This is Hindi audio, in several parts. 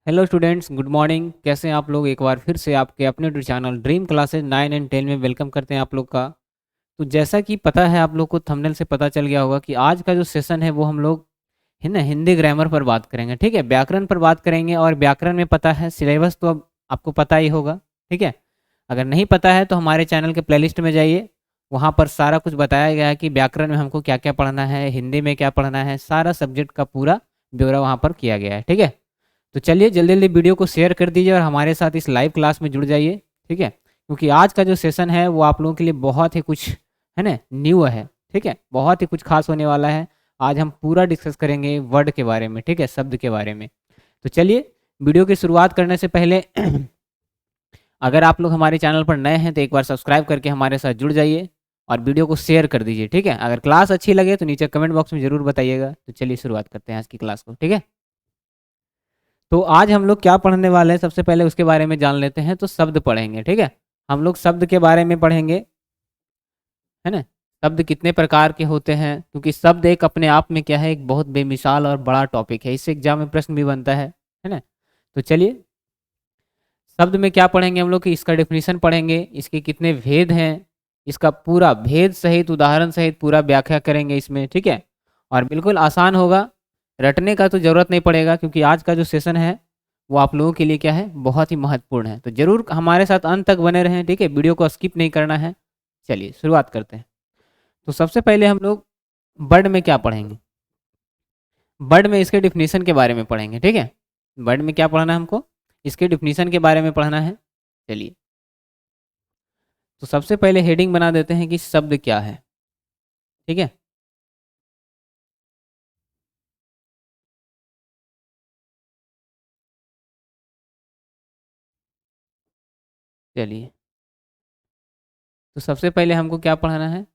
Hello students, good morning. कैसे हैं आप लोग? एक बार फिर से आपके अपने YouTube channel dream classes 9 and 10 में वेलकम करते हैं आप लोग का। तो जैसा कि पता है, आप लोग को थंबनेल से पता चल गया होगा कि आज का जो सेशन है वो हम लोग है ना हिंदी ग्रामर पर बात करेंगे। ठीक है, व्याकरण पर बात करेंगे। और व्याकरण में पता है सिलेबस तो अब आपको पता ही होगा। ठीक है, अगर नहीं पता है तो हमारे चैनल के प्लेलिस्ट में जाइए, वहाँ पर सारा कुछ बताया गया है कि व्याकरण में हमको क्या क्या पढ़ना है, हिंदी में क्या पढ़ना है, सारा सब्जेक्ट का पूरा ब्यौरा वहाँ पर किया गया है। ठीक है, तो चलिए जल्दी जल्दी वीडियो को शेयर कर दीजिए और हमारे साथ इस लाइव क्लास में जुड़ जाइए। ठीक है, क्योंकि आज का जो सेशन है वो आप लोगों के लिए बहुत ही कुछ है ना न्यू है। ठीक है, बहुत ही कुछ खास होने वाला है। आज हम पूरा डिस्कस करेंगे वर्ड के बारे में, ठीक है, शब्द के बारे में। तो चलिए, वीडियो की शुरुआत करने से पहले अगर आप लोग हमारे चैनल पर नए हैं तो एक बार सब्सक्राइब करके हमारे साथ जुड़ जाइए और वीडियो को शेयर कर दीजिए। ठीक है, अगर क्लास अच्छी लगे तो नीचे कमेंट बॉक्स में ज़रूर बताइएगा। तो चलिए शुरुआत करते हैं आज की क्लास को। ठीक है, तो आज हम लोग क्या पढ़ने वाले हैं, सबसे पहले उसके बारे में जान लेते हैं। तो शब्द पढ़ेंगे। ठीक है, हम लोग शब्द के बारे में पढ़ेंगे, है ना। शब्द कितने प्रकार के होते हैं, क्योंकि शब्द एक अपने आप में क्या है, एक बहुत बेमिसाल और बड़ा टॉपिक है। इससे एग्जाम में प्रश्न भी बनता है ना। तो चलिए, शब्द में क्या पढ़ेंगे हम लोग कि इसका डेफिनेशन पढ़ेंगे, इसके कितने भेद हैं, इसका पूरा भेद सहित उदाहरण सहित पूरा व्याख्या करेंगे इसमें। ठीक है, और बिल्कुल आसान होगा, रटने का तो ज़रूरत नहीं पड़ेगा, क्योंकि आज का जो सेशन है वो आप लोगों के लिए क्या है, बहुत ही महत्वपूर्ण है। तो ज़रूर हमारे साथ अंत तक बने रहें। ठीक है, वीडियो को स्किप नहीं करना है। चलिए शुरुआत करते हैं। तो सबसे पहले हम लोग वर्ड में क्या पढ़ेंगे, वर्ड में इसके डिफिनीशन के बारे में पढ़ेंगे। ठीक है, वर्ड में क्या पढ़ना है हमको, इसके डिफिनीशन के बारे में पढ़ना है। चलिए, तो सबसे पहले हेडिंग बना देते हैं कि शब्द क्या है। ठीक है, चलिए, तो सबसे पहले हमको क्या पढ़ना है,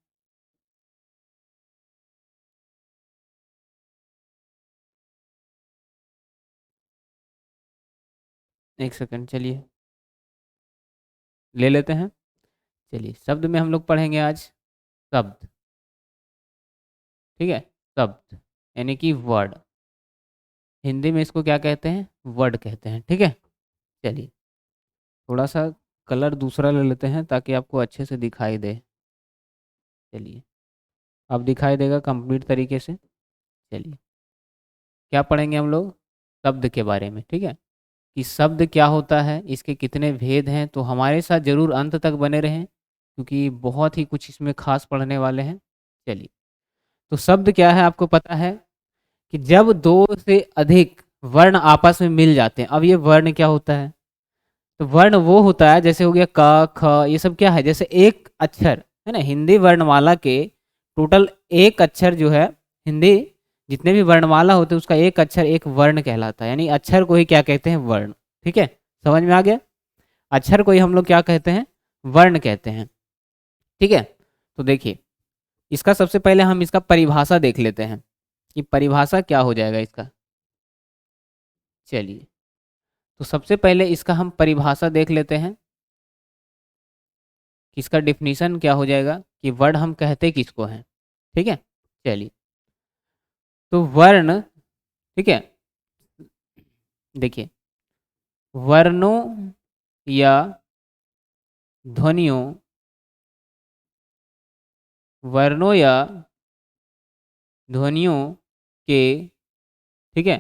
एक सेकंड, चलिए ले लेते हैं। चलिए, शब्द में हम लोग पढ़ेंगे आज शब्द। ठीक है, शब्द यानी कि वर्ड। हिंदी में इसको क्या कहते हैं, वर्ड कहते हैं। ठीक है, चलिए थोड़ा सा कलर दूसरा ले लेते हैं ताकि आपको अच्छे से दिखाई दे। चलिए, अब दिखाई देगा कंप्लीट तरीके से। चलिए, क्या पढ़ेंगे हम लोग, शब्द के बारे में। ठीक है, कि शब्द क्या होता है, इसके कितने भेद हैं। तो हमारे साथ ज़रूर अंत तक बने रहें, क्योंकि बहुत ही कुछ इसमें खास पढ़ने वाले हैं। चलिए, तो शब्द क्या है, आपको पता है कि जब दो से अधिक वर्ण आपस में मिल जाते हैं। अब ये वर्ण क्या होता है, तो वर्ण वो होता है, जैसे हो गया क ख, ये सब क्या है, जैसे एक अक्षर है ना। हिंदी वर्णमाला के टोटल एक अक्षर जो है, हिंदी जितने भी वर्णमाला होते हैं उसका एक अक्षर एक वर्ण कहलाता है। यानी अक्षर को ही क्या कहते हैं, वर्ण। ठीक है, समझ में आ गया, अक्षर को ही हम लोग क्या कहते हैं, वर्ण कहते हैं। ठीक है, तो देखिए, इसका सबसे पहले हम इसका परिभाषा देख लेते हैं कि परिभाषा क्या हो जाएगा इसका। चलिए, तो सबसे पहले इसका हम परिभाषा देख लेते हैं कि इसका डिफिनीशन क्या हो जाएगा, कि वर्ड हम कहते किसको हैं। ठीक है, चलिए, तो वर्ण, ठीक है, देखिए, वर्णों या ध्वनियों, वर्णों या ध्वनियों के, ठीक है,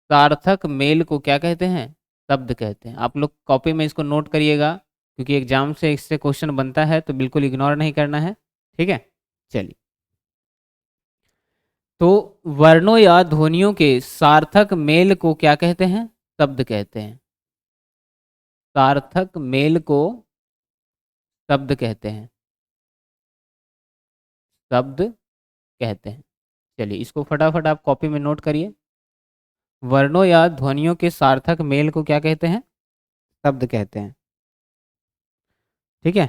सार्थक मेल को क्या कहते हैं, शब्द कहते हैं। आप लोग कॉपी में इसको नोट करिएगा, क्योंकि एग्जाम से इससे क्वेश्चन बनता है, तो बिल्कुल इग्नोर नहीं करना है। ठीक है, चलिए, तो वर्णों या ध्वनियों के सार्थक मेल को क्या कहते हैं, शब्द कहते हैं। सार्थक मेल को शब्द कहते हैं, शब्द कहते हैं। चलिए, इसको फटाफट आप कॉपी में नोट करिए। वर्णों या ध्वनियों के सार्थक मेल को क्या कहते हैं, शब्द कहते हैं। ठीक है,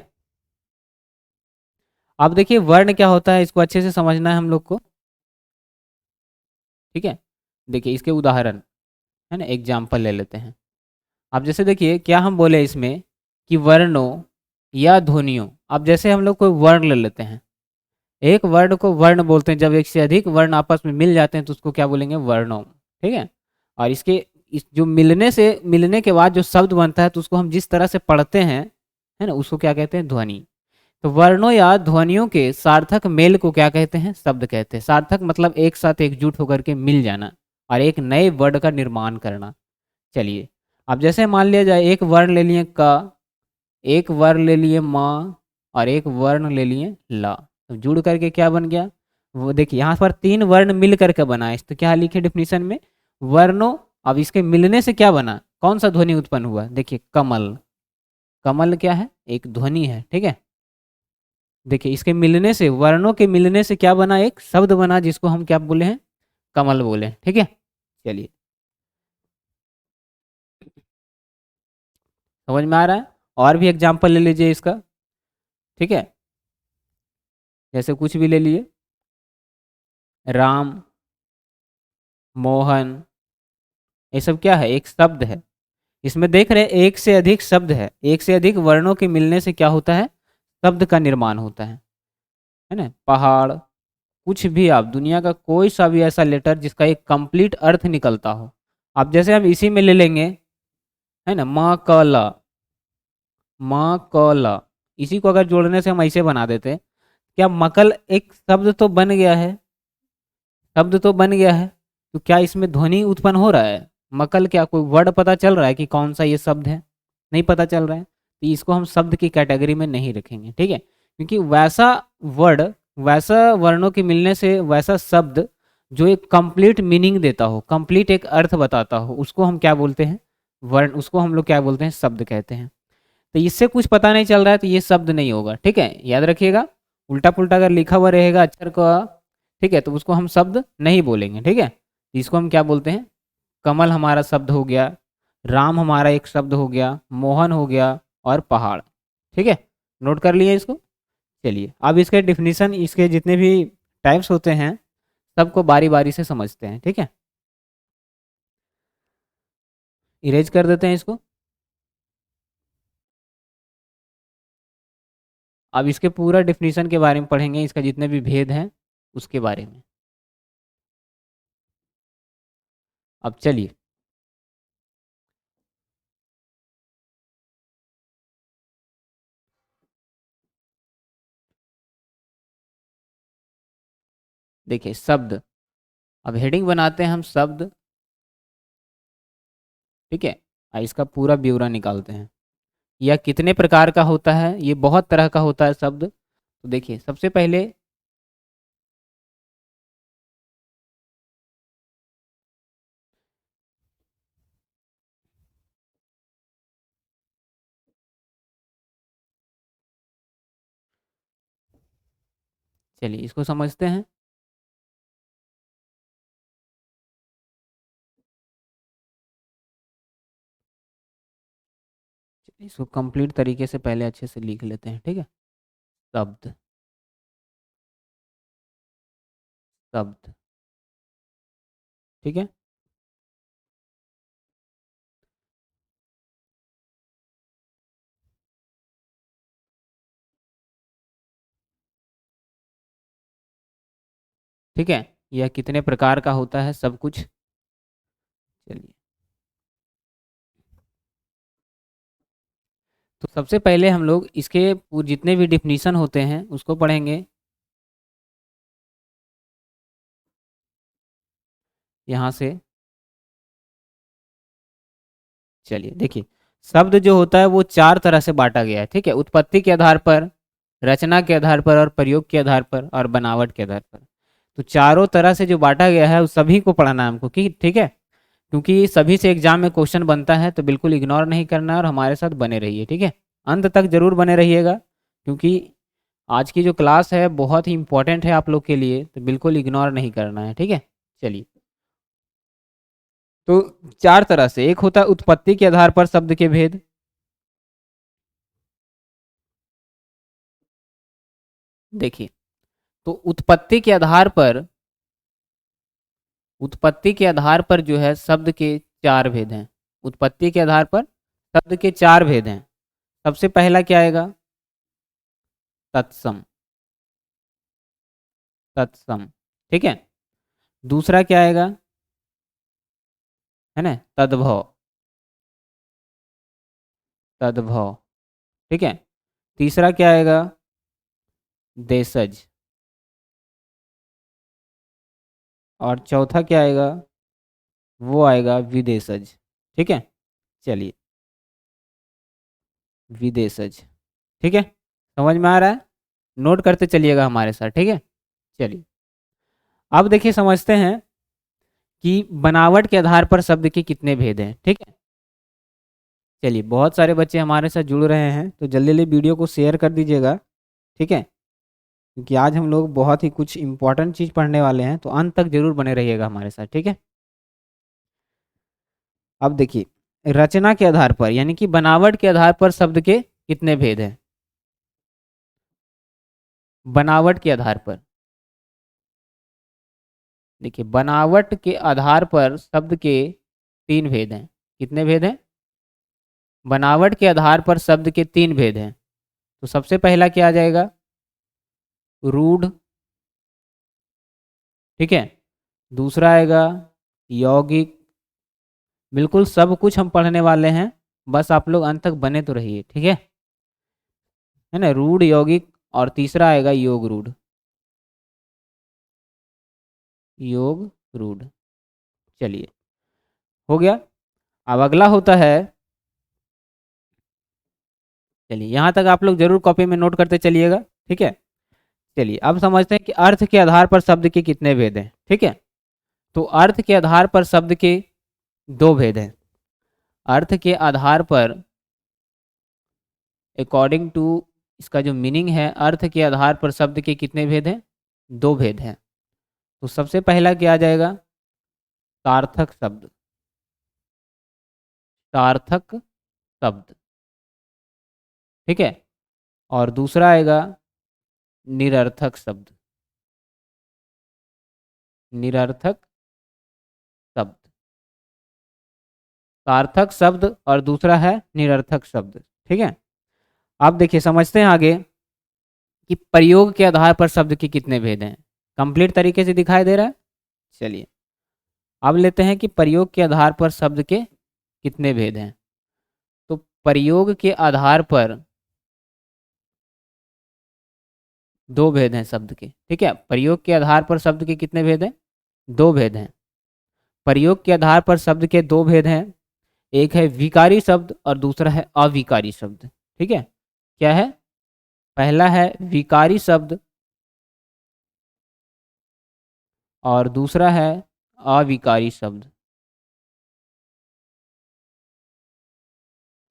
अब देखिए वर्ण क्या होता है, इसको अच्छे से समझना है हम लोग को। ठीक है, देखिए इसके उदाहरण, है ना, एग्जाम्पल ले लेते हैं। अब जैसे देखिए क्या हम बोले इसमें, कि वर्णों या ध्वनियों। अब जैसे हम लोग कोई वर्ण ले लेते हैं, एक वर्ण को वर्ण बोलते हैं, जब एक से अधिक वर्ण आपस में मिल जाते हैं तो उसको क्या बोलेंगे, वर्णों। ठीक है, और इसके इस जो मिलने के बाद जो शब्द बनता है तो उसको हम जिस तरह से पढ़ते हैं, है ना, उसको क्या कहते हैं? ध्वनि। तो वर्णों या ध्वनियों के सार्थक मेल को क्या कहते हैं? शब्द कहते हैं। सार्थक मतलब एक साथ एकजुट होकर के मिल जाना और एक नए वर्ड का निर्माण करना। चलिए, अब जैसे मान लिया जाए एक वर्ण ले लिए क, एक वर्ण ले लिए म, और एक वर्ण ले लिए ला, तो जुड़ करके क्या बन गया? वो देखिए यहाँ पर 3 वर्ण मिल करके बना है, तो क्या लिखे डिफिनीशन में? वर्णों। अब इसके मिलने से क्या बना? कौन सा ध्वनि उत्पन्न हुआ? देखिए कमल। कमल क्या है? एक ध्वनि है, ठीक है। देखिए इसके मिलने से, वर्णों के मिलने से क्या बना? एक शब्द बना, जिसको हम क्या बोले हैं? कमल बोले, ठीक है। चलिए, समझ में आ रहा है? और भी एग्जाम्पल ले लीजिए इसका, ठीक है। जैसे कुछ भी ले लिए, राम, मोहन, ये सब क्या है? एक शब्द है। इसमें देख रहे हैं एक से अधिक शब्द है, एक से अधिक वर्णों के मिलने से क्या होता है? शब्द का निर्माण होता है ना। पहाड़, कुछ भी, आप दुनिया का कोई सा भी ऐसा लेटर जिसका एक कंप्लीट अर्थ निकलता हो। अब जैसे हम इसी में ले लेंगे, है ना, माँ क ल, माँ क ल, इसी को अगर जोड़ने से हम ऐसे बना देते, क्या मकल एक शब्द तो बन गया है? शब्द तो बन गया है, तो क्या इसमें ध्वनि उत्पन्न हो रहा है? मकल, क्या कोई वर्ड पता चल रहा है कि कौन सा ये शब्द है? नहीं पता चल रहा है, तो इसको हम शब्द की कैटेगरी में नहीं रखेंगे, ठीक है। क्योंकि वैसा वर्ड, वैसा वर्णों के मिलने से वैसा शब्द जो एक कंप्लीट मीनिंग देता हो, कंप्लीट एक अर्थ बताता हो, उसको हम क्या बोलते हैं? वर्ण। उसको हम लोग क्या बोलते हैं? शब्द कहते हैं। तो इससे कुछ पता नहीं चल रहा है तो ये शब्द नहीं होगा, ठीक है, याद रखिएगा। उल्टा पुल्टा अगर लिखा हुआ रहेगा अक्षर का, ठीक है, तो उसको हम शब्द नहीं बोलेंगे, ठीक है। इसको हम क्या बोलते हैं? कमल हमारा शब्द हो गया, राम हमारा एक शब्द हो गया, मोहन हो गया, और पहाड़, ठीक है। नोट कर लिए इसको। चलिए, अब इसके डिफिनीशन, इसके जितने भी टाइप्स होते हैं सबको बारी बारी से समझते हैं, ठीक है। इरेज कर देते हैं इसको। अब इसके पूरा डिफिनीशन के बारे में पढ़ेंगे, इसका जितने भी भेद हैं उसके बारे में। अब चलिए, देखिए शब्द। अब हेडिंग बनाते हैं हम शब्द, ठीक है। इसका पूरा ब्यौरा निकालते हैं। यह कितने प्रकार का होता है? ये बहुत तरह का होता है शब्द। तो देखिए सबसे पहले, चलिए इसको समझते हैं। इसको कंप्लीट तरीके से पहले अच्छे से लिख लेते हैं, ठीक है। शब्द, शब्द, ठीक है। ठीक है, यह कितने प्रकार का होता है सब कुछ। चलिए, तो सबसे पहले हम लोग इसके जितने भी डिफिनीशन होते हैं उसको पढ़ेंगे। यहाँ से, चलिए देखिए, शब्द जो होता है वो 4 तरह से बांटा गया है, ठीक है। उत्पत्ति के आधार पर, रचना के आधार पर, और प्रयोग के आधार पर, और बनावट के आधार पर। तो चारों तरह से जो बांटा गया है उस सभी को पढ़ना है हमको, कि ठीक है। क्योंकि सभी से एग्जाम में क्वेश्चन बनता है, तो बिल्कुल इग्नोर नहीं करना है और हमारे साथ बने रहिए, ठीक है। अंत तक जरूर बने रहिएगा, क्योंकि आज की जो क्लास है बहुत ही इंपॉर्टेंट है आप लोग के लिए, तो बिल्कुल इग्नोर नहीं करना है, ठीक है। चलिए, तो 4 तरह से, एक होता है उत्पत्ति के आधार पर शब्द के भेद। देखिए, तो उत्पत्ति के आधार पर जो है शब्द के 4 भेद हैं। उत्पत्ति के आधार पर शब्द के 4 भेद हैं। सबसे पहला क्या आएगा? तत्सम, तत्सम, ठीक है। दूसरा क्या आएगा? है ना, तद्भव, तद्भव। ठीक है। तीसरा क्या आएगा, देशज। और चौथा क्या आएगा, वो आएगा विदेशज। ठीक है, चलिए, विदेशज। ठीक है, समझ में आ रहा है, नोट करते चलिएगा हमारे साथ। ठीक है, चलिए, अब देखिए समझते हैं कि बनावट के आधार पर शब्द के कितने भेद हैं। ठीक है, चलिए, बहुत सारे बच्चे हमारे साथ जुड़ रहे हैं तो जल्दी जल्दी वीडियो को शेयर कर दीजिएगा। ठीक है, क्योंकि आज हम लोग बहुत ही कुछ इंपॉर्टेंट चीज़ पढ़ने वाले हैं, तो अंत तक जरूर बने रहिएगा हमारे साथ। ठीक है, अब देखिए, रचना के आधार पर यानी कि बनावट के आधार पर शब्द के कितने भेद हैं। बनावट के आधार पर, देखिए, बनावट के आधार पर शब्द के तीन भेद हैं। कितने भेद हैं, बनावट के आधार पर शब्द के तीन भेद हैं। तो सबसे पहला क्या आ जाएगा, रूढ़। ठीक है, दूसरा आएगा यौगिक। बिल्कुल सब कुछ हम पढ़ने वाले हैं, बस आप लोग अंत तक बने तो रहिए। ठीक है ना, रूढ़, यौगिक, और तीसरा आएगा योग रूढ़। योग रूढ़, चलिए, हो गया। अब अगला होता है, चलिए यहाँ तक आप लोग जरूर कॉपी में नोट करते चलिएगा। ठीक है, चलिए, अब समझते हैं कि अर्थ के आधार पर शब्द के कितने भेद हैं। ठीक है, तो अर्थ के आधार पर शब्द के दो भेद हैं। अर्थ के आधार पर, अकॉर्डिंग टू इसका जो मीनिंग है, अर्थ के आधार पर शब्द के कितने भेद हैं, दो भेद हैं। तो सबसे पहला क्या आ जाएगा, सार्थक शब्द। सार्थक शब्द। ठीक है, और दूसरा आएगा निरर्थक शब्द। निरर्थक शब्द, सार्थक शब्द और दूसरा है निरर्थक शब्द। ठीक है, अब देखिए समझते हैं आगे कि प्रयोग के आधार पर शब्द के कितने भेद हैं। कंप्लीट तरीके से दिखाई दे रहा है, चलिए, अब लेते हैं कि प्रयोग के आधार पर शब्द के कितने भेद हैं। तो प्रयोग के आधार पर दो भेद हैं शब्द के। ठीक है, प्रयोग के आधार पर शब्द के कितने भेद हैं, दो भेद हैं। प्रयोग के आधार पर शब्द के दो भेद हैं, एक है विकारी शब्द और दूसरा है अविकारी शब्द। ठीक है, क्या है, पहला है विकारी शब्द और दूसरा है अविकारी शब्द,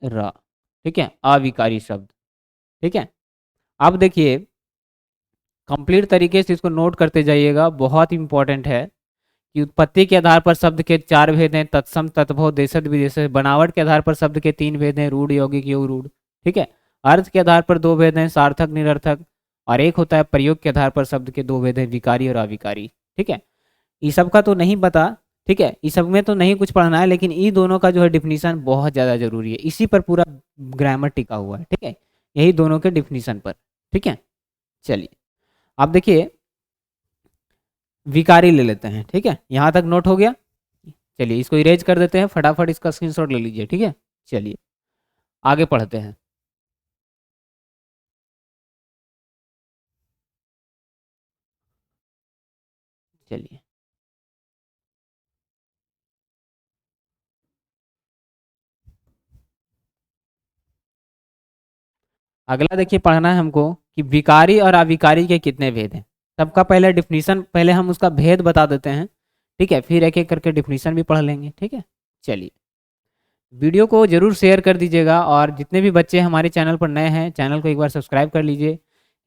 र। ठीक है, अविकारी शब्द। ठीक है, अब देखिए, कंप्लीट तरीके से इसको नोट करते जाइएगा, बहुत इंपॉर्टेंट है कि उत्पत्ति के आधार पर शब्द के चार भेद हैं, तत्सम, तद्भव, देशज, विदेशज। बनावट के आधार पर शब्द के तीन भेद हैं, रूढ़, यौगिक, योग रूढ़। ठीक है, अर्थ के आधार पर दो भेद हैं, सार्थक, निरर्थक, और एक होता है प्रयोग के आधार पर शब्द के दो भेद हैं, विकारी और अविकारी। ठीक है, इस सब का तो नहीं पता। ठीक है, इस सब में तो नहीं कुछ पढ़ना है, लेकिन इन दोनों का जो है डिफिनीशन बहुत ज़्यादा जरूरी है, इसी पर पूरा ग्रामर टिका हुआ है। ठीक है, यही दोनों के डिफिनीशन पर। ठीक है, चलिए, अब देखिए, विकारी ले लेते हैं। ठीक है, यहाँ तक नोट हो गया, चलिए इसको इरेज कर देते हैं, फटाफट इसका स्क्रीनशॉट ले लीजिए। ठीक है, चलिए आगे पढ़ते हैं। चलिए, अगला देखिए, पढ़ना है हमको कि विकारी और अविकारी के कितने भेद हैं। सबका पहले डिफिनीशन, पहले हम उसका भेद बता देते हैं। ठीक है, फिर एक एक करके डिफिनीशन भी पढ़ लेंगे। ठीक है, चलिए, वीडियो को जरूर शेयर कर दीजिएगा, और जितने भी बच्चे हमारे चैनल पर नए हैं, चैनल को एक बार सब्सक्राइब कर लीजिए।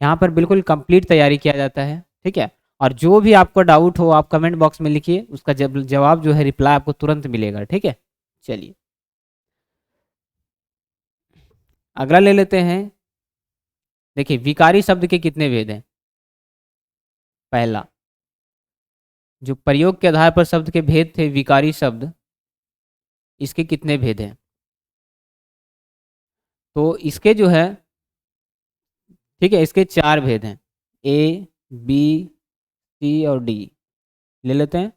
यहाँ पर बिल्कुल कंप्लीट तैयारी किया जाता है। ठीक है, और जो भी आपको डाउट हो आप कमेंट बॉक्स में लिखिए, उसका जवाब जो है, रिप्लाई आपको तुरंत मिलेगा। ठीक है, चलिए, अगला ले लेते हैं। देखिए, विकारी शब्द के कितने भेद हैं। पहला, जो प्रयोग के आधार पर शब्द के भेद थे, विकारी शब्द, इसके कितने भेद हैं। तो इसके जो है, ठीक है, इसके चार भेद हैं, ए, बी, सी और डी। ले लेते हैं।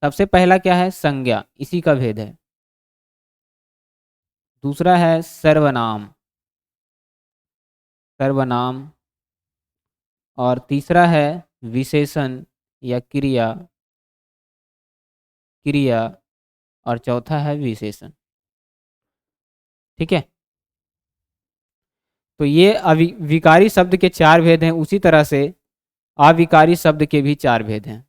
सबसे पहला क्या है, संज्ञा, इसी का भेद है। दूसरा है सर्वनाम, सर्वनाम। और तीसरा है विशेषण या क्रिया, क्रिया। और चौथा है विशेषण। ठीक है, तो ये विकारी शब्द के चार भेद हैं, उसी तरह से अविकारी शब्द के भी चार भेद हैं,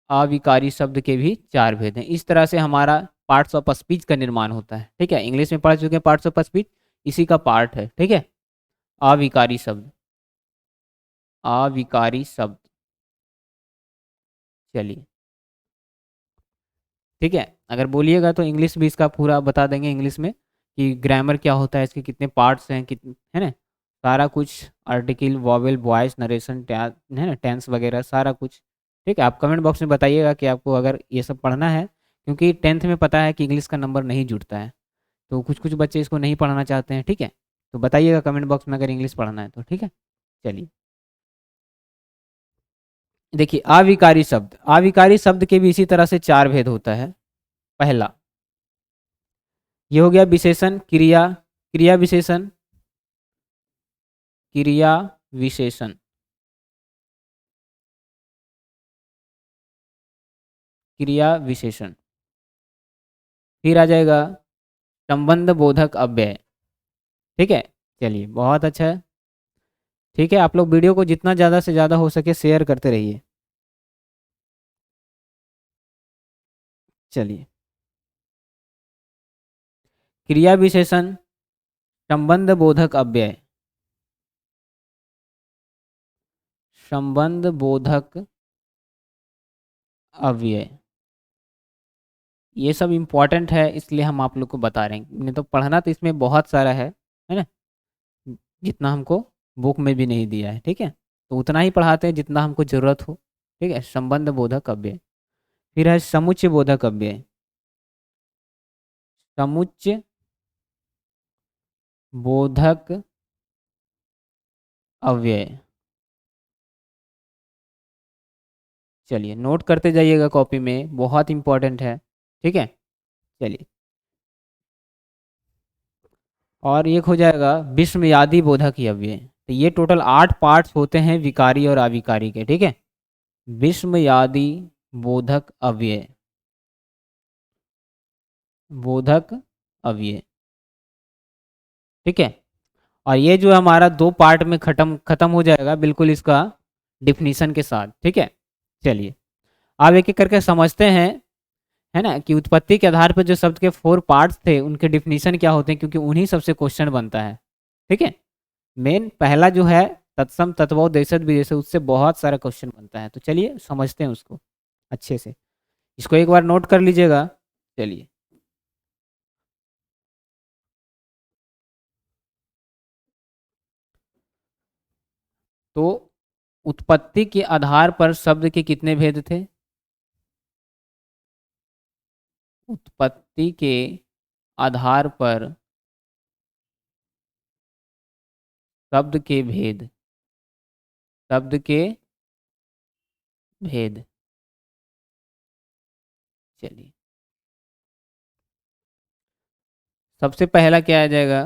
अविकारी शब्द के भी चार भेद हैं। इस तरह से हमारा पार्ट्स ऑफ स्पीच का निर्माण होता है। ठीक है, इंग्लिश में पढ़ चुके हैं पार्ट्स ऑफ स्पीच, इसी का पार्ट है। ठीक है, अविकारी शब्द, अविकारी शब्द। चलिए, ठीक है, अगर बोलिएगा तो इंग्लिश भी इसका पूरा बता देंगे, इंग्लिश में कि ग्रामर क्या होता है, इसके कितने पार्ट्स हैं, कितने, है ना, सारा कुछ, आर्टिकल, वॉवेल, वॉइस, नरेशन, है ना, टेंस वगैरह सारा कुछ। ठीक है, आप कमेंट बॉक्स में बताइएगा कि आपको अगर ये सब पढ़ना है, क्योंकि 10th में पता है कि इंग्लिश का नंबर नहीं जुड़ता है, तो कुछ कुछ बच्चे इसको नहीं पढ़ना चाहते हैं। ठीक है, तो बताइएगा कमेंट बॉक्स में अगर इंग्लिश पढ़ना है तो। ठीक है, चलिए, देखिए अविकारी शब्द, अविकारी शब्द के भी इसी तरह से चार भेद होता है। पहला, ये हो गया विशेषण क्रिया, क्रिया विशेषण, क्रिया विशेषण, क्रिया विशेषण। फिर आ जाएगा संबंध बोधक अव्यय। ठीक है, चलिए, बहुत अच्छा है। ठीक है, आप लोग वीडियो को जितना ज़्यादा से ज़्यादा हो सके शेयर करते रहिए। चलिए, क्रिया विशेषण, संबंध बोधक अव्यय, संबंध बोधक अव्यय, ये सब इम्पोर्टेंट है, इसलिए हम आप लोग को बता रहे हैं। नहीं तो पढ़ना तो इसमें बहुत सारा है ना, जितना हमको बुक में भी नहीं दिया है। ठीक है, तो उतना ही पढ़ाते हैं जितना हमको ज़रूरत हो। ठीक है, संबंध बोधक अव्यय। फिर है समुच्चय बोधक अव्यय, समुच्चय बोधक अव्यय। चलिए, नोट करते जाइएगा कॉपी में, बहुत इंपॉर्टेंट है। ठीक है, चलिए, और एक हो जाएगा विस्मयादि बोधक अव्यय। तो ये टोटल 8 पार्ट्स होते हैं विकारी और अविकारी के। ठीक है, विस्मयादि बोधक अव्यय, बोधक अव्यय। ठीक है, और ये जो हमारा 2 पार्ट में खत्म खत्म हो जाएगा बिल्कुल इसका डिफिनीशन के साथ। ठीक है, चलिए, अब एक एक करके समझते हैं, है ना, कि उत्पत्ति के आधार पर जो शब्द के 4 पार्ट्स थे उनके डिफिनीशन क्या होते हैं, क्योंकि उन्हीं सबसे क्वेश्चन बनता है। ठीक है, मेन पहला जो है तत्सम तत्व देशज विदेश, उससे बहुत सारा क्वेश्चन बनता है। तो चलिए समझते हैं उसको अच्छे से, इसको एक बार नोट कर लीजिएगा। चलिए, तो उत्पत्ति के आधार पर शब्द के कितने भेद थे? उत्पत्ति के आधार पर शब्द के भेद, शब्द के भेद। चलिए, सबसे पहला क्या आ जाएगा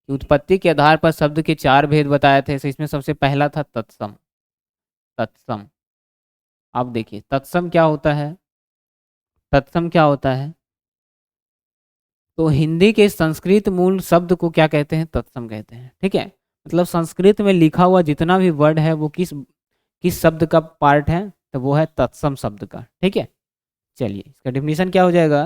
कि उत्पत्ति के आधार पर शब्द के 4 भेद बताए थे, तो इसमें सबसे पहला था तत्सम। तत्सम, आप देखिए तत्सम क्या होता है, तत्सम क्या होता है, तो हिंदी के संस्कृत मूल शब्द को क्या कहते हैं, तत्सम कहते हैं। ठीक है, मतलब संस्कृत में लिखा हुआ जितना भी वर्ड है वो किस किस शब्द का पार्ट है, तो वो है तत्सम शब्द का। ठीक है, चलिए, इसका डिफिनीशन क्या हो जाएगा,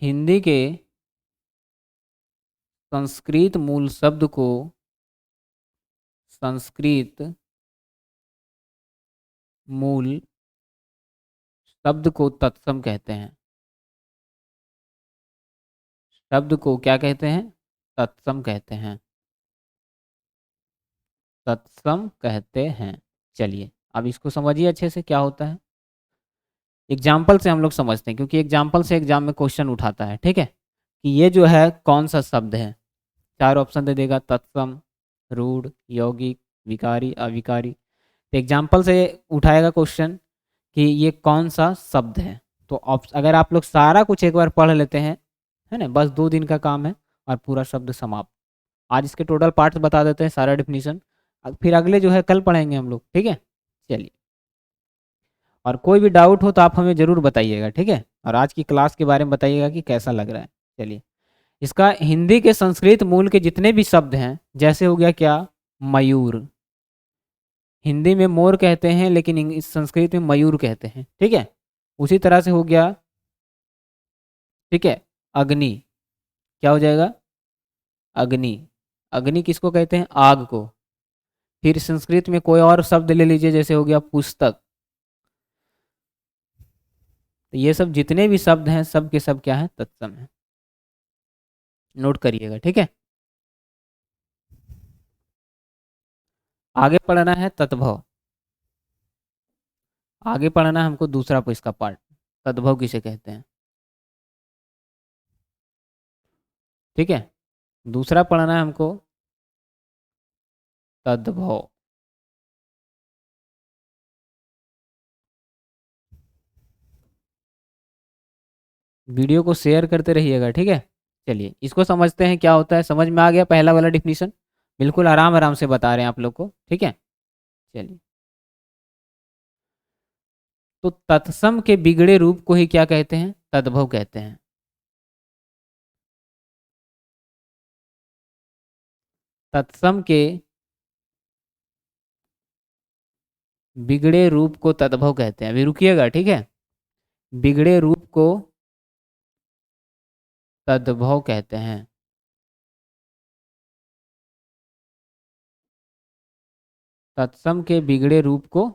हिंदी के संस्कृत मूल शब्द को, संस्कृत मूल शब्द को तत्सम कहते हैं। शब्द को क्या कहते हैं, तत्सम कहते हैं, तत्सम कहते हैं। चलिए, अब इसको समझिए अच्छे से क्या होता है। एग्जाम्पल से हम लोग समझते हैं, क्योंकि एग्जाम्पल से एग्जाम में क्वेश्चन उठाता है। ठीक है, कि ये जो है कौन सा शब्द है, 4 ऑप्शन दे देगा, तत्सम, रूढ़, यौगिक, विकारी, अविकारी। तो एग्जाम्पल से उठाएगा क्वेश्चन कि ये कौन सा शब्द है। तो अगर आप लोग सारा कुछ एक बार पढ़ लेते हैं, है ना, बस 2 दिन का काम है और पूरा शब्द समाप्त। आज इसके टोटल पार्ट्स बता देते हैं, सारा डिफिनीशन, फिर अगले जो है कल पढ़ेंगे हम लोग, ठीक है। चलिए, और कोई भी डाउट हो तो आप हमें ज़रूर बताइएगा, ठीक है। और आज की क्लास के बारे में बताइएगा कि कैसा लग रहा है। चलिए, इसका हिंदी के संस्कृत मूल के जितने भी शब्द हैं, जैसे हो गया क्या, मयूर, हिंदी में मोर कहते हैं लेकिन संस्कृत में मयूर कहते हैं, ठीक है। उसी तरह से हो गया, ठीक है, अग्नि, क्या हो जाएगा, अग्नि, अग्नि किसको कहते हैं, आग को। फिर संस्कृत में कोई और शब्द ले लीजिए, जैसे हो गया पुस्तक। तो ये सब जितने भी शब्द हैं सब के सब क्या है, तत्सम है, नोट करिएगा, ठीक है। आगे पढ़ना है तद्भव, आगे पढ़ना है हमको दूसरा इसका पार्ट, तद्भव किसे कहते हैं, ठीक है। दूसरा पढ़ना है हमको तद्भव। वीडियो को शेयर करते रहिएगा, ठीक है। चलिए, इसको समझते हैं क्या होता है। समझ में आ गया पहला वाला डिफिनीशन, बिल्कुल आराम आराम से बता रहे हैं आप लोग को, ठीक है। चलिए, तो तत्सम के बिगड़े रूप को ही क्या कहते हैं, तद्भव कहते हैं। तत्सम के बिगड़े रूप को तद्भव कहते हैं। अभी रुकिएगा, ठीक है। बिगड़े रूप को तद्भव कहते हैं। तत्सम के बिगड़े रूप को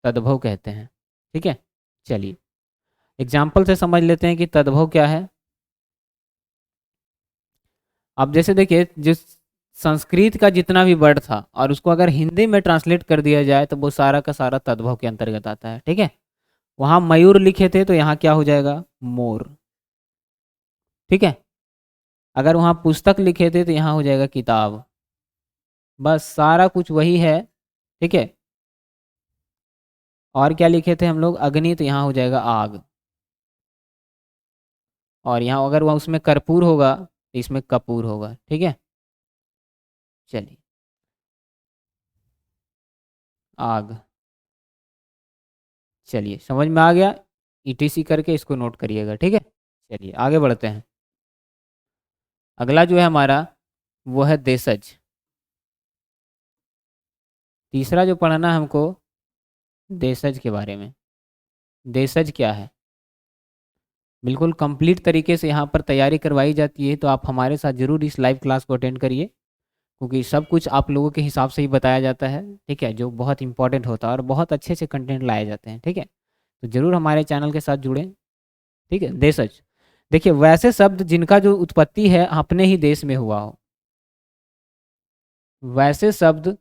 तद्भव कहते हैं, ठीक है। चलिए, एग्जाम्पल से समझ लेते हैं कि तद्भव क्या है। अब जैसे देखिए, जिस संस्कृत का जितना भी वर्ड था और उसको अगर हिंदी में ट्रांसलेट कर दिया जाए तो वो सारा का सारा तद्भव के अंतर्गत आता है, ठीक है। वहाँ मयूर लिखे थे तो यहाँ क्या हो जाएगा, मोर, ठीक है। अगर वहाँ पुस्तक लिखे थे तो यहाँ हो जाएगा किताब। बस सारा कुछ वही है, ठीक है। और क्या लिखे थे हम लोग, अग्नि, तो यहाँ हो जाएगा आग। और यहाँ अगर वह उसमें कर्पूर होगा तो इसमें कपूर होगा, ठीक है। चलिए, आग, चलिए समझ में आ गया। ईटीसी करके इसको नोट करिएगा, ठीक है। चलिए आगे बढ़ते हैं। अगला जो है हमारा वो है देशज। तीसरा जो पढ़ना है हमको, देशज के बारे में। देशज क्या है, बिल्कुल कंप्लीट तरीके से यहाँ पर तैयारी करवाई जाती है, तो आप हमारे साथ ज़रूर इस लाइव क्लास को अटेंड करिए, क्योंकि सब कुछ आप लोगों के हिसाब से ही बताया जाता है, ठीक है, जो बहुत इंपॉर्टेंट होता है और बहुत अच्छे से कंटेंट लाए जाते हैं, ठीक है। तो ज़रूर हमारे चैनल के साथ जुड़ें, ठीक है। देशज, देखिए, वैसे शब्द जिनका जो उत्पत्ति है अपने ही देश में हुआ हो, वैसे शब्द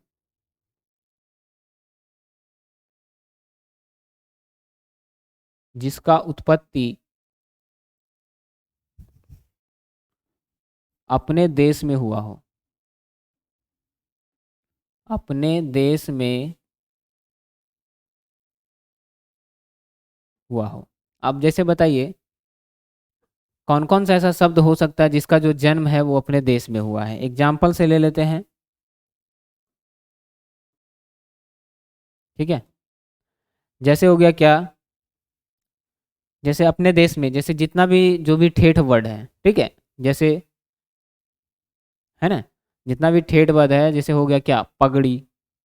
जिसका उत्पत्ति अपने देश में हुआ हो, अपने देश में हुआ हो। अब जैसे बताइए, कौन कौन सा ऐसा शब्द हो सकता है जिसका जो जन्म है वो अपने देश में हुआ है। एग्जाम्पल से ले लेते हैं, ठीक है। जैसे हो गया क्या, जैसे अपने देश में जैसे जितना भी जो भी ठेठ वर्ड है, ठीक है, जैसे, है ना, जितना भी ठेठ वर्ड है, जैसे हो गया क्या, पगड़ी,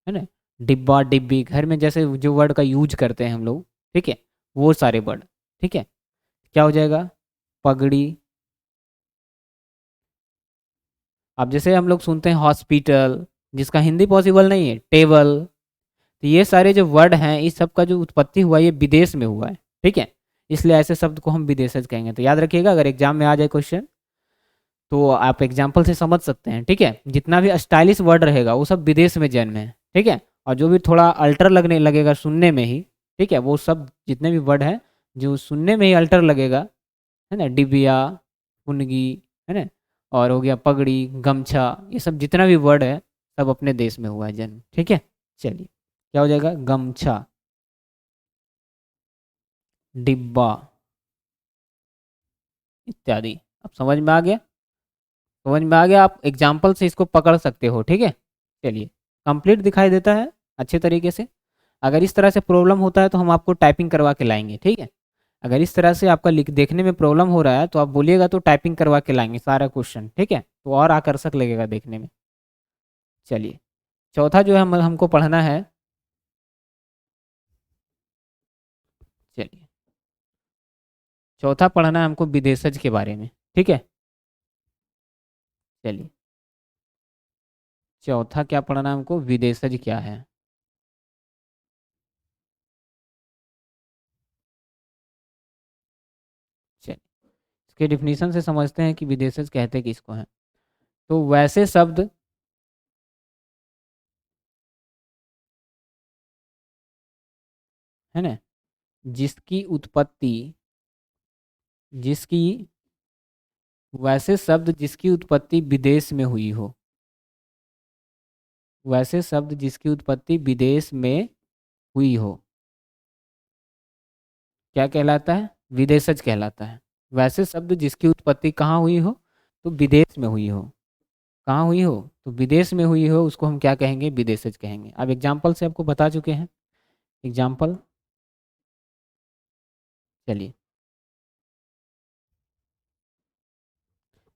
है ना, डिब्बा, डिब्बी, घर में जैसे जो वर्ड का यूज करते हैं हम लोग, ठीक है, वो सारे वर्ड, ठीक है, क्या हो जाएगा, पगड़ी। अब जैसे हम लोग सुनते हैं हॉस्पिटल, जिसका हिंदी पॉसिबल नहीं है, टेबल। तो ये सारे जो वर्ड हैं, इस सब का जो उत्पत्ति हुआ ये विदेश में हुआ है, ठीक है। इसलिए ऐसे शब्द को हम विदेशज कहेंगे। तो याद रखिएगा, अगर एग्जाम में आ जाए क्वेश्चन तो आप एग्जाम्पल से समझ सकते हैं, ठीक है। जितना भी स्टाइलिश वर्ड रहेगा वो सब विदेश में जन्म है, ठीक है। और जो भी थोड़ा अल्टर लगने लगेगा सुनने में ही, ठीक है, वो सब जितने भी वर्ड हैं जो सुनने में ही अल्टर लगेगा, है ना, डिबिया, पुनगी, है ना, और हो गया पगड़ी, गमछा, ये सब जितना भी वर्ड है सब अपने देश में हुआ है जन्म, ठीक है। चलिए क्या हो जाएगा, गमछा, डिब्बा इत्यादि। अब समझ में आ गया, समझ में आ गया, आप एग्जाम्पल से इसको पकड़ सकते हो, ठीक है। चलिए कंप्लीट दिखाई देता है अच्छे तरीके से। अगर इस तरह से प्रॉब्लम होता है तो हम आपको टाइपिंग करवा के लाएंगे, ठीक है। अगर इस तरह से आपका लिख देखने में प्रॉब्लम हो रहा है तो आप बोलिएगा तो टाइपिंग करवा के लाएंगे सारा क्वेश्चन, ठीक है, तो और आकर्षक लगेगा देखने में। चलिए चौथा जो है हमको पढ़ना है, चलिए चौथा पढ़ना है हमको विदेशज के बारे में, ठीक है। चलिए चौथा क्या पढ़ना है हमको, विदेशज क्या है। चलिए इसके डिफिनीशन से समझते हैं कि विदेशज कहते किसको हैं। तो वैसे शब्द, है ना, जिसकी उत्पत्ति, जिसकी, वैसे शब्द जिसकी उत्पत्ति विदेश में हुई हो, वैसे शब्द जिसकी उत्पत्ति विदेश में हुई हो, क्या कहलाता है, विदेशज कहलाता है। वैसे शब्द जिसकी उत्पत्ति कहाँ हुई हो, तो विदेश में हुई हो। कहाँ हुई हो, तो विदेश में हुई हो, उसको हम क्या कहेंगे, विदेशज कहेंगे। अब एग्जाम्पल से आपको बता चुके हैं, एग्जाम्पल, चलिए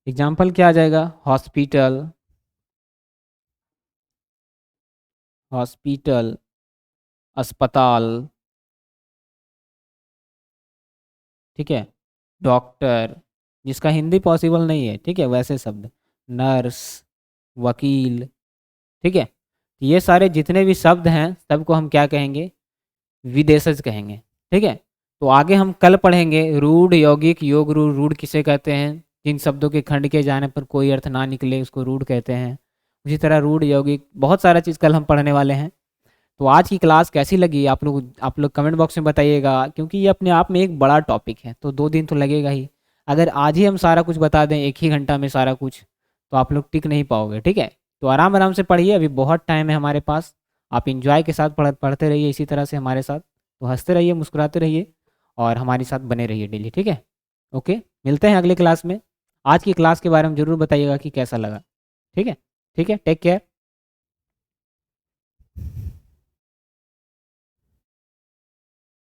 एग्जाम्पल क्या आ जाएगा, हॉस्पिटल, हॉस्पिटल, अस्पताल, ठीक है, डॉक्टर, जिसका हिंदी पॉसिबल नहीं है, ठीक है, वैसे शब्द, नर्स, वकील, ठीक है। ये सारे जितने भी शब्द हैं सबको हम क्या कहेंगे, विदेशज कहेंगे, ठीक है। तो आगे हम कल पढ़ेंगे रूढ़, यौगिक, योग रूढ़। रूढ़ किसे कहते हैं, जिन शब्दों के खंड के जाने पर कोई अर्थ ना निकले उसको रूढ़ कहते हैं। उसी तरह रूढ़, यौगिक, बहुत सारा चीज़ कल हम पढ़ने वाले हैं। तो आज की क्लास कैसी लगी आप लोग कमेंट बॉक्स में बताइएगा, क्योंकि ये अपने आप में एक बड़ा टॉपिक है, तो 2 दिन तो लगेगा ही। अगर आज ही हम सारा कुछ बता दें 1 ही घंटा में सारा कुछ, तो आप लोग टिक नहीं पाओगे, ठीक है। तो आराम आराम से पढ़िए, अभी बहुत टाइम है हमारे पास। आप इंजॉय के साथ पढ़ते रहिए इसी तरह से हमारे साथ। तो हंसते रहिए, मुस्कुराते रहिए और हमारे साथ बने रहिए डेली, ठीक है। ओके, मिलते हैं अगले क्लास में। आज की क्लास के बारे में ज़रूर बताइएगा कि कैसा लगा, ठीक है। ठीक है, टेक केयर।